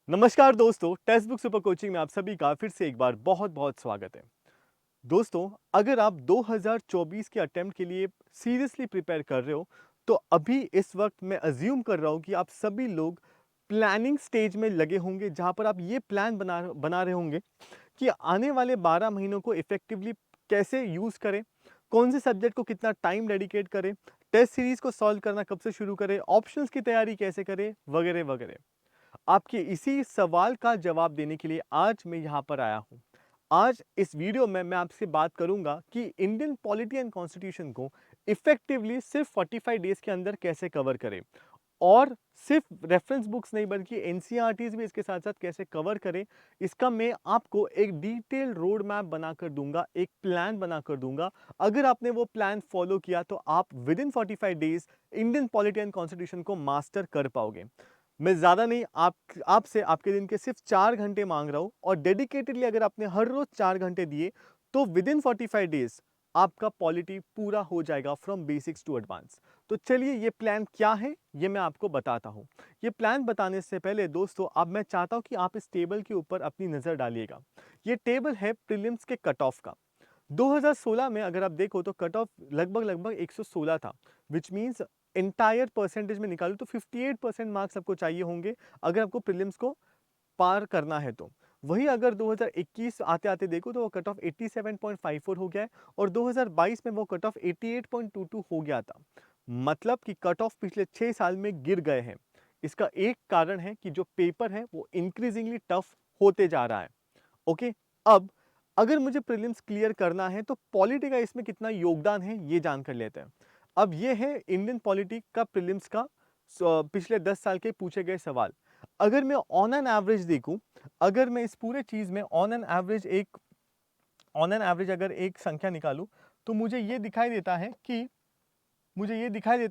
नमस्कार दोस्तों, text book super coaching में आप सभी का फिर से एक बार बहुत-बहुत स्वागत है। दोस्तों, अगर आप 2024 के अटेम्प्ट के लिए सीरियसली प्रिपेयर कर रहे हो, तो अभी इस वक्त मैं अज्यूम कर रहा हूँ कि आप सभी लोग प्लानिंग स्टेज में लगे होंगे, जहाँ पर आप ये प्लान बना रहे होंगे कि आने वाले 12 महीनों को इफेक्टिवली कैसे यूज़ करें, कौन से सब्जेक्ट को कितना टाइम डेडिकेट करें, टेस्ट सीरीज़ को सॉल्व करना कब से शुरू करें, ऑप्शंस की तैयारी कैसे करें, वगैरह-वगैरह। आपके इसी सवाल का जवाब देने के लिए आज मैं यहाँ पर आया हूँ। आज इस वीडियो में मैं आपसे बात करूँगा कि इंडियन पॉलिटी एंड कॉन्स्टिट्यूशन को इफ़ेक्टिवली सिर्फ 45 डेज़ के अंदर कैसे कवर करें और सिर्फ रेफरेंस बुक्स नहीं बल्कि एनसीईआरटीज़ भी इसके साथ-साथ कैसे कवर करें, इसका मैं आपको एक डिटेल्ड रोड मैप बनाकर दूँगा, एक प्लान बनाकर दूँगा। अगर आपने वो प्लान फॉलो किया तो आप within 45 days Indian polity and constitution को मास्टर कर पाओगे। मैं ज़्यादा नहीं आपसे आपके दिन के सिर्फ 4 घंटे माँग रहा हूँ और डेडिकेटेडली अगर आपने हर रोज़ 4 घंटे दिए, तो विदिन 45 डेज़ आपका पॉलिटी पूरा हो जाएगा फ्रॉम बेसिक्स टू एडवांस। तो चलिए ये प्लान क्या है, ये मैं आपको बताता हूँ। ये प्लान बताने से पहले दोस्तों अब मैं चाहता हूँ कि आप इस टेबल के ऊपर अपनी नज़र डालिएगा। ये टेबल है प्रीलिम्स के कट ऑफ का। 2016 में अगर आप देखो तो कट ऑफ लगभग 116 था, व्हिच मीन्स एंटायर परसेंटेज में निकालूं तो 58% मार्क्स आपको चाहिए होंगे अगर आपको प्रीलिम्स को पार करना है तो। वही अगर 2021 आते-आते देखो तो वो कट ऑफ 87.54 हो गया है और 2022 में वो कट ऑफ 88.22 हो गया था। मतलब कि कट ऑफ पिछले 6 साल में गिर गए हैं। इसका एक कारण है कि जो पेपर है वो इंक्रीजिंगली टफ होते जा रहा है। ओके, अब अगर मुझे प्रीलिम्स क्लियर करना है तो पॉलिटी का इसमें कितना योगदान है ये जान कर लेते हैं। अब ये है इंडियन पॉलिटी का प्रीलिम्स का पिछले 10 साल के पूछे गए सवाल। अगर मैं ऑन एन एवरेज देखूं, अगर मैं इस पूरे चीज में ऑन एन एवरेज अगर एक संख्या निकालूं, तो मुझे ये दिखाई देता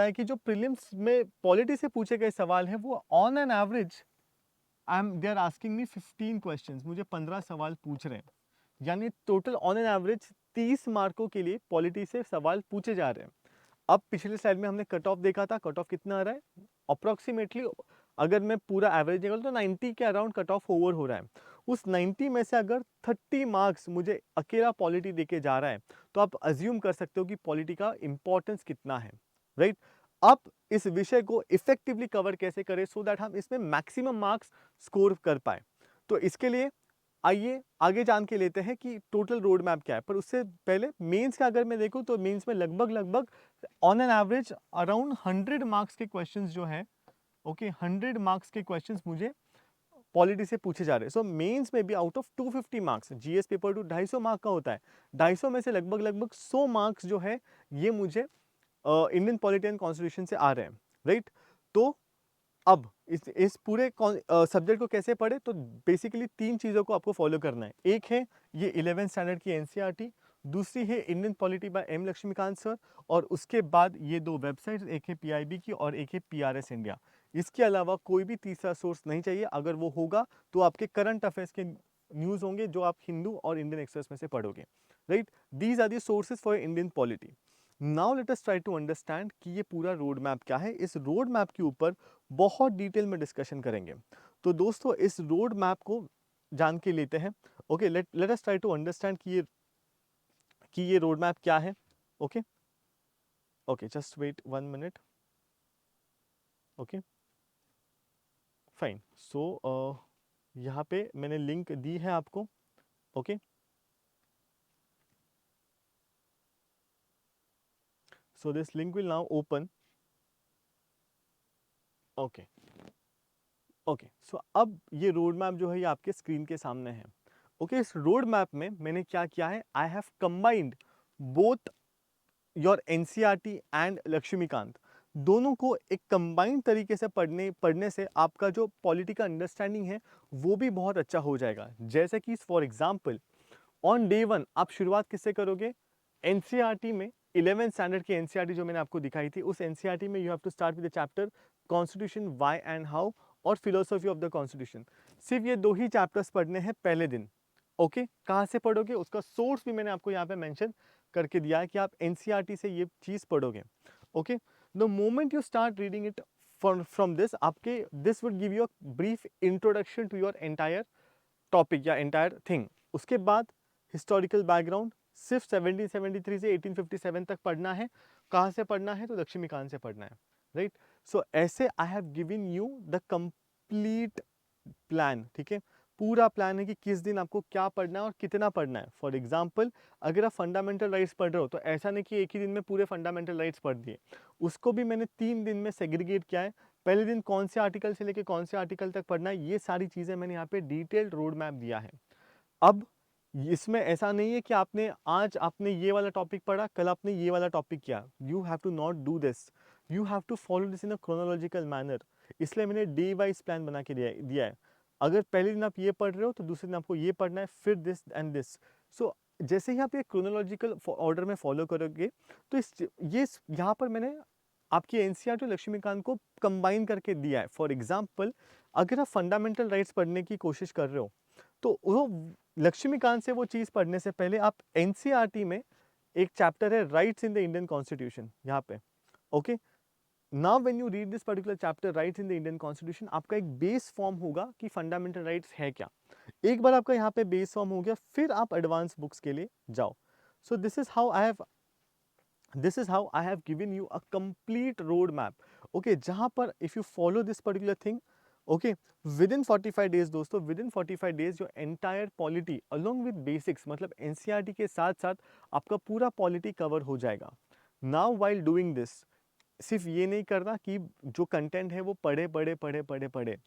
है कि जो प्रीलिम्स में पॉलिटी से पूछे गए सवाल हैं वो on an average I am they are asking me 15 questions, मुझे 15 सवाल पूछ रहे हैं। यानी टोटल ऑन एन एवरेज 30 मार्कों के लिए पॉलिटी से सवाल पूछे जा रहे हैं। अब पिछले स्लाइड में हमने कट ऑफ देखा था, कट ऑफ कितना आ रहा है अप्रोक्सीमेटली, अगर मैं पूरा एवरेज निकालूं तो 90 के अराउंड कट ऑफ ओवर हो रहा है। उस 90 में से अगर 30 मार्क्स मुझे अकेला पॉलिटी देके जा रहा है, तो आप अज्यूम कर सकते हो कि पॉलिटी का इंपॉर्टेंस कितना है, राइट। अब इस विषय को इफेक्टिवली कवर कैसे करें सो दैट हम इसमें मैक्सिमम मार्क्स स्कोर कर पाए। तो इसके लिए आइए आगे जान के लेते हैं कि टोटल रोड मैप क्या है। पर उससे पहले मेंस का अगर मैं देखूं तो मेंस में लगभग on an average around 100 marks के क्वेश्चंस जो है, ओके, 100 मार्क्स के क्वेश्चंस मुझे पॉलिटी से पूछे जा रहे हैं। सो मेंस में भी out of 250 marks, GS paper 2 250 mark का होता है, 250 में से लगभग 100 मार्क्स जो है ये मुझे इंडियन पॉलिटी एंड कॉन्स्टिट्यूशन से आ रहे हैं, राइट। तो अब इस पूरे सब्जेक्ट को कैसे पढ़े, तो बेसिकली 3 चीज़ों को आपको फॉलो करना है। एक है ये 11th स्टैंडर्ड की एनसीईआरटी, दूसरी है Indian polity by M Laxmikanth sir, और उसके बाद ये 2 वेबसाइट्स, एक है पीआईबी की और एक है पीआरएस इंडिया। इसके अलावा कोई भी तीसरा सोर्स नहीं चाहिए। अगर वो होगा तो आपके करंट अफेयर्स के न्यूज़ होंगे जो आप हिंदू और इंडियन एक्सप्रेस में से पढ़ोगे, right. These are the sources for Indian polity. Now let us try to understand कि ये पूरा रोड मैप क्या है। इस रोड मैप के ऊपर बहुत डिटेल में डिस्कशन करेंगे। तो दोस्तों इस रोड मैप को जान के लेते हैं। Okay, let let us try to understand कि ये रोड मैप क्या है। Okay, okay, just wait 1 minute. Okay, fine. So यहाँ पे मैंने लिंक दी है आपको। Okay, so this link will now open. Okay, okay, so अब ये रोड मैप जो है ये आपके स्क्रीन के सामने है। ओके, इस रोड मैप में मैंने क्या किया है, I have combined both your NCERT and Laxmikanth, दोनों को एक कंबाइंड तरीके से पढ़ने से आपका जो पॉलिटी का अंडरस्टैंडिंग है वो भी बहुत अच्छा हो जाएगा। जैसे कि फॉर एग्जांपल ऑन डे 1 आप शुरुआत किससे करोगे, एनसीईआरटी में 11th स्टैंडर्ड की एनसीईआरटी जो मैंने आपको दिखाई थी, उस एनसीईआरटी में you have to start with the chapter constitution why and how और फिलोसफी ऑफ द कॉन्स्टिट्यूशन। सिर्फ ये 2 ही चैप्टर्स पढ़ने हैं पहले दिन। ओके, कहाँ से पढ़ोगे उसका सोर्स भी मैंने आपको यहाँ पे मेंशन करके दिया है कि आप एनसीईआरटी से ये चीज़ पढ़ोगे। Okay, the moment you start reading it from this आपके this would give you a brief introduction to your entire topic या एंटायर थिंग। उसके बाद हिस्टोरिकल बैकग्राउंड सिर्फ 1773 से 1857 तक पढ़ना है। कहाँ से पढ़ना है? तो लक्ष्मीकांत से पढ़ना है, राइट। सो ऐसे I have given you the complete plan, ठीक है। पूरा प्लान है कि किस दिन आपको क्या पढ़ना है और कितना पढ़ना है। फॉर एग्जाम्पल अगर आप फंडामेंटल राइट्स पढ़ रहे हो तो ऐसा नहीं कि एक ही दिन में पूरे फंडामेंटल राइट्स पढ़ दिए, उसको भी मैंने 3 दिन में सेग्रीगेट किया है। पहले दिन कौन से आर्टिकल से लेकर कौन से आर्टिकल तक पढ़ना है, ये सारी चीज़ें मैंने यहाँ पे डिटेल्ड रोड मैप दिया है। अब इसमें ऐसा नहीं है कि आपने आज आपने ये वाला टॉपिक पढ़ा, कल आपने ये वाला टॉपिक किया। You have to not do this, you have to follow this in a chronological manner. इसलिए मैंने डे वाइज प्लान बना के दिया है। अगर पहले दिन आप ये पढ़ रहे हो तो दूसरे दिन आपको ये पढ़ना है, फिर दिस एंड दिस। सो जैसे ही आप ये क्रोनोलॉजिकल ऑर्डर में फॉलो करोगे तो ये यहाँ पर मैंने आपकी एनसीईआरटी और लक्ष्मीकांत को कंबाइन करके दिया है। फॉर एग्जाम्पल अगर आप फंडामेंटल राइट्स पढ़ने की कोशिश कर रहे हो तो वो लक्ष्मीकांत से वो चीज़ पढ़ने से पहले आप एनसीईआरटी में एक चैप्टर है rights in the Indian constitution, यहाँ पे okay. Now when you read this particular chapter rights in the Indian constitution, आपका एक बेस फॉर्म होगा कि फंडामेंटल राइट्स है क्या। एक बार आपका यहाँ पे बेस फॉर्म हो गया, फिर आप एडवांस बुक्स के लिए जाओ। सो this is how I have given you a complete road map, okay, जहाँ पर if you follow this particular thing, okay, within 45 days दोस्तों, within 45 days your entire polity along with basics, मतलब NCERT के साथ साथ आपका पूरा polity cover हो जाएगा। Now while doing this, सिर्फ ये नहीं करना कि जो कंटेंट है वो पढ़े,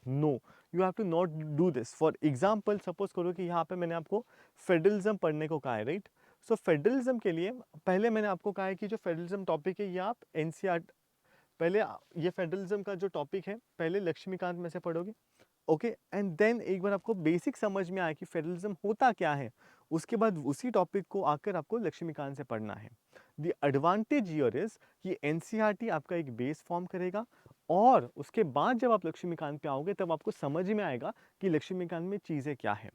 no, you have to not do this. For example suppose करो कि यहाँ पे मैंने आपको फेडरलिज्म पढ़ने को कहा है, राइट। सो फेडरलिज्म के लिए पहले मैंने आपको कहा है कि जो फेडरलिज्म टॉपिक है ये आप एनसीईआरटी, पहले ये फेडरलिज्म का जो टॉपिक है पहले लक्ष्मीकांत में से पढ़ोगे, ओके। एंड देन एक बार आपको बेसिक समझ में आया कि फेडरलिज्म होता क्या है, उसके बाद उसी टॉपिक को आकर आपको लक्ष्मीकांत से पढ़ना है। द एडवांटेज हियर इज कि एनसीईआरटी आपका एक बेस फॉर्म करेगा और उसके बाद जब आप लक्ष्मीकांत पे आओगे तब आपको समझ में आएगा कि लक्ष्मीकांत में चीज़ें क्या है,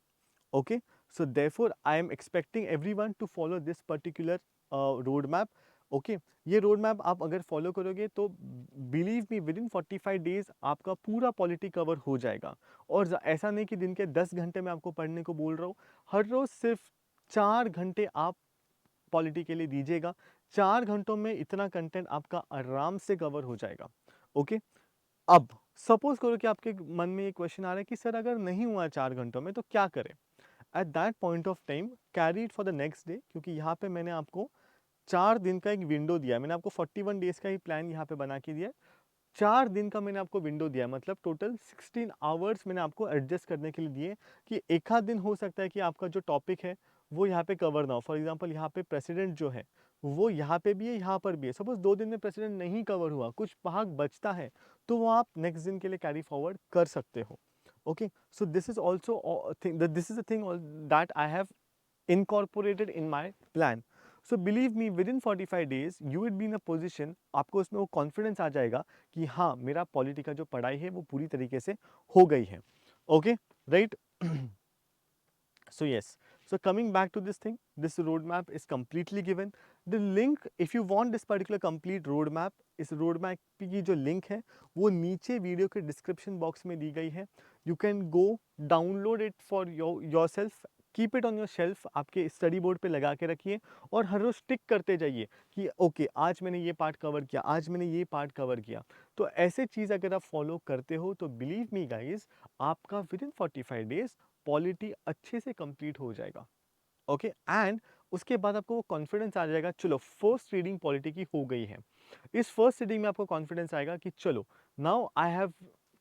okay. So therefore I am expecting everyone to follow this particular road map, okay. ये रोड मैप आप अगर फॉलो करोगे तो believe me within 45 days आपका पूरा पॉलिटी कवर हो जाएगा। और ऐसा नहीं कि दिन के 10 घंटे में आपको पढ़ने को बोल रहा हूँ, हर रोज सिर्फ 4 घंटे आप पॉलिटी के लिए दीजिएगा। 4 घंटों में इतना कंटेंट आपका आराम से कवर हो जाएगा, ओके। अब सपोज करो कि आपके मन में ये क्वेश्चन आ रहा है कि सर अगर नहीं हुआ 4 घंटों में तो क्या करें। At that point of time carry it for the next day, क्योंकि यहाँ पे मैंने आपको 4 दिन का एक विंडो दिया है। मैंने आपको 41 डेज का ही प्लान यहाँ पे बना के दिया है। 4 दिन का मैंने आपको विंडो दिया, मतलब टोटल 16 आवर्स मैंने आपको एडजस्ट करने के लिए दिए कि एक आध दिन हो सकता है कि आपका जो टॉपिक है वो यहाँ पे कवर ना हो। फॉर एग्जांपल यहाँ पे प्रेसिडेंट जो है वो यहाँ पे भी है, यहाँ पर भी है। सपोज 2 दिन में प्रेसिडेंट नहीं कवर हुआ, कुछ भाग बचता है, तो वो आप नेक्स्ट दिन के लिए कैरी फॉरवर्ड कर सकते हो, okay. So this is also this is a thing that I have incorporated in my plan. So believe me within 45 days you would be in a position, आपको उसमें वो कॉन्फिडेंस आ जाएगा कि हाँ मेरा पॉलिटी का जो पढ़ाई है वो पूरी तरीके से हो गई है, okay, right. So yes, so coming back to this thing, this roadmap is completely given. The link, if you want this particular complete roadmap, इस roadmap की जो link है वो नीचे वीडियो के डिस्क्रिप्शन बॉक्स में दी गई है। You can go download it for yourself, keep it on your shelf, आपके स्टडी बोर्ड पे लगा के रखिए और हर रोज टिक करते जाइए कि ओके आज मैंने ये पार्ट कवर किया, आज मैंने ये पार्ट कवर किया। तो ऐसे चीज़ अगर आप फॉलो करते हो तो बिलीव मी गाइज आपका विद इन 45 डेज पॉलिटी अच्छे से कंप्लीट हो जाएगा, ओके। एंड उसके बाद आपको वो कॉन्फिडेंस आ जाएगा, चलो फर्स्ट रीडिंग पॉलिटी की हो गई है। इस फर्स्ट रीडिंग में आपको कॉन्फिडेंस आएगा कि चलो now I have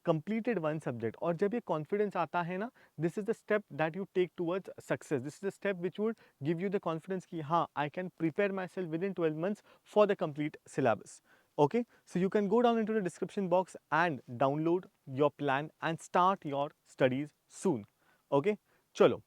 completed one subject। और जब ये confidence आता है ना, this is the step that you take towards success, this is the step which would give you the confidence कि हाँ I can prepare myself within 12 months for the complete syllabus, okay। So you can go down into the description box and download your plan and start your studies soon, okay। चलो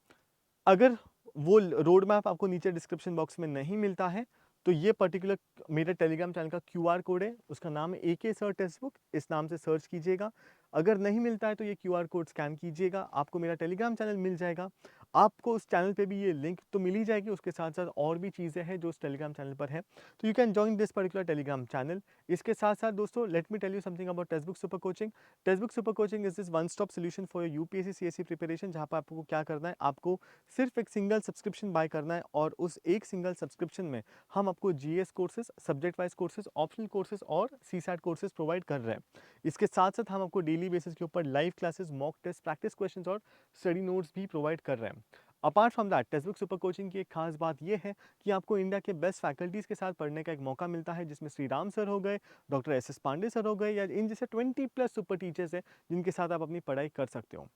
अगर वो road map आपको नीचे description box में नहीं मिलता है तो ये पर्टिकुलर मेरे टेलीग्राम चैनल का क्यूआर कोड है, उसका नाम है AK सर टेक्स्ट बुक, इस नाम से सर्च कीजिएगा। अगर नहीं मिलता है तो ये क्यूआर कोड स्कैन कीजिएगा, आपको मेरा टेलीग्राम चैनल मिल जाएगा। आपको उस चैनल पे भी ये लिंक तो मिल ही जाएगी, उसके साथ-साथ और भी चीज़ें हैं जो उस टेलीग्राम चैनल पर है। तो you can join this particular Telegram channel. इसके साथ-साथ दोस्तों let me tell you something about text book super coaching. Text book super coaching is this one stop solution for your UPSC CSC preparation, जहाँ पे आपको क्या करना है, आपको सिर्फ एक सिंगल सब्सक्रिप्शन बाय करना है और उस एक सिंगल सब्सक्रिप्शन में हम आपको GS courses, subject wise courses, optional courses और सीसैट कोर्सेज प्रोवाइड कर रहे हैं। इसके साथ-साथ हम आपको डेली बेसिस के ऊपर live classes, mock test, practice questions और स्टडी नोट्स भी प्रोवाइड कर रहे हैं। Apart from that text book super coaching की एक खास बात यह है कि आपको इंडिया के बेस्ट फैकल्टीज़ के साथ पढ़ने का एक मौका मिलता है, जिसमें श्री राम सर हो गए, डॉक्टर एस पांडे सर हो गए, या इन जैसे 20+ सुपर टीचर्स हैं जिनके साथ आप अपनी पढ़ाई कर सकते हो।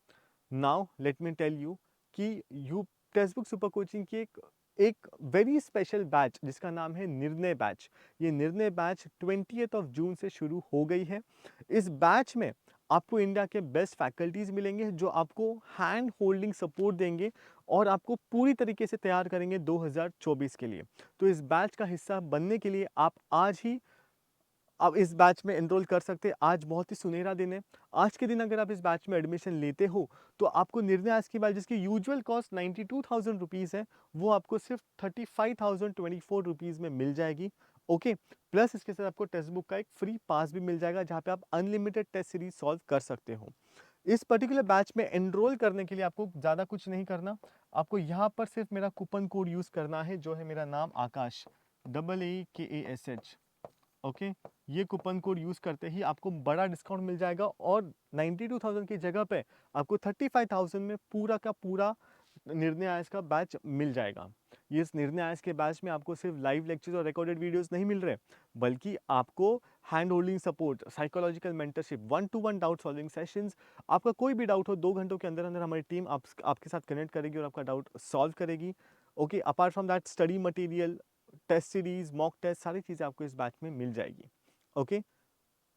Now let me tell you कि you text book super coaching की एक एक वेरी स्पेशल बैच जिसका नाम है निर्णय बैच। ये निर्णय बैच 20th जून से शुरू हो गई है। इस बैच में आपको इंडिया के बेस्ट फैकल्टीज मिलेंगे जो आपको हैंड होल्डिंग सपोर्ट देंगे और आपको पूरी तरीके से तैयार करेंगे 2024 के लिए। तो इस बैच का हिस्सा बनने के लिए आप आज ही आप इस बैच में एनरोल कर सकते हैं। आज बहुत ही सुनहरा दिन है। आज के दिन अगर आप इस बैच में एडमिशन लेते हो तो आपको निर्णय आज की बैच जिसकी यूजुअल कॉस्ट 92,000 रुपीज़ है, वो आपको सिर्फ 35,024 रुपीज़ में मिल जाएगी। ओके, प्लस इसके साथ आपको टेक्स्ट बुक का एक फ्री पास भी मिल जाएगा जहाँ पे आप अनलिमिटेड टेस्ट सीरीज सॉल्व कर सकते हो। इस पर्टिकुलर बैच में एनरोल करने के लिए आपको ज़्यादा कुछ नहीं करना। आपको यहाँ पर सिर्फ मेरा कूपन कोड यूज़ करना है जो है मेरा नाम आकाश, AAKASH। ओके, ये कूपन कोड यूज़ करते ही आपको बड़ा डिस्काउंट मिल जाएगा और 92,000 की जगह पे आपको 35,000 में पूरा का पूरा निर्णय आयस का बैच मिल जाएगा। ये इस निर्णय आयस के बैच में आपको सिर्फ लाइव लेक्चर्स और रिकॉर्डेड वीडियोस नहीं मिल रहे, बल्कि आपको hand holding support, psychological mentorship, 1-to-1 doubt solving sessions. आपका कोई भी डाउट हो 2 घंटों के अंदर अंदर हमारी टीम आपके साथ कनेक्ट करेगी और आपका डाउट सॉल्व करेगी। Okay, apart from that study material, test series, mock test, सारी चीज़ें आपको इस बैच में मिल जाएगी। ओके,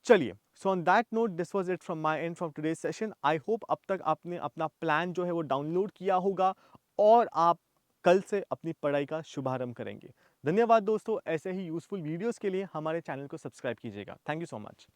चलिए, so on that note this was it from my and from today's session. I hope अब तक आपने अपना प्लान जो है वो डाउनलोड किया होगा और आप कल से अपनी पढ़ाई का शुभारंभ करेंगे। धन्यवाद दोस्तों, ऐसे ही यूजफुल वीडियोस के लिए हमारे चैनल को सब्सक्राइब कीजिएगा। Thank you so much.